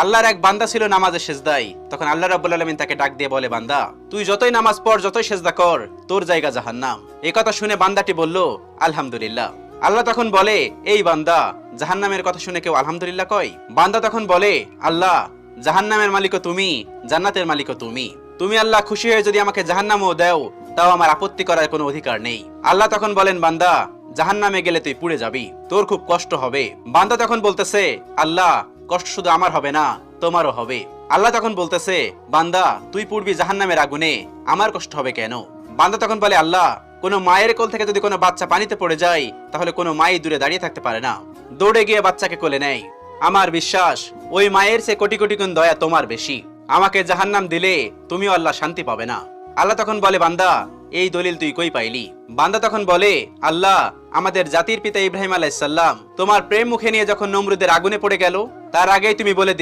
আল্লাহর এক বান্দা ছিল নামাজে সেজদায়। তখন আল্লাহ রাব্বুল আলামিন তাকে ডাক দিয়ে বলে, বান্দা তুই যতই নামাজ পড়, যতই সেজদা কর, তোর জায়গা জাহান্নাম। এই কথা শুনে বান্দাটি বলল, আলহামদুলিল্লাহ। আল্লাহ তখন বলে, এই বান্দা, জাহান্নামের কথা শুনে কেউ আলহামদুলিল্লাহ কয়? বান্দা তখন বলে, আল্লাহ, জাহান্নামের মালিকও তুমি, জান্নাতের মালিকও তুমি। তুমি আল্লাহ খুশি হয়ে যদি আমাকে জাহান্নামও দাও, তাও আমার আপত্তি করার কোনো অধিকার নেই। আল্লাহ তখন বলেন, বান্দা, জাহান্নামে গেলে তুই পুড়ে যাবি, তোর খুব কষ্ট হবে। বান্দা তখন বলতেছে, আল্লাহ, কষ্ট শুধু আমার হবে না, তোমারও হবে। আল্লাহ তখন বলতেছে, বান্দা, তুই পুড়বি জাহান্নামের আগুনে, আমার কষ্ট হবে কেন? বান্দা তখন বলে, আল্লাহ, কোনো মায়ের কোল থেকে যদি কোনো বাচ্চা পানিতে পড়ে যায়, তাহলে কোনো মাই দূরে দাঁড়িয়ে থাকতে পারে না, দৌড়ে গিয়ে বাচ্চাকে কোলে নেয়। আমার বিশ্বাস ওই মায়ের চেয়ে কোটি কোটি গুণ দয়া তোমার বেশি। আমাকে জাহান্নাম দিলে তুমিও আল্লাহ শান্তি পাবে না। আল্লাহ তখন বলে, বান্দা, এই দলিল তুই কই পাইলি? বান্দা তখন বলে, আল্লাহ, আমাদের জাতির পিতা ইব্রাহিম আলাইহিস সালাম তোমার প্রেম মুখে নিয়ে যখন নমরুদের আগুনে পড়ে গেল, তার আগেই তুমি বলে দিলে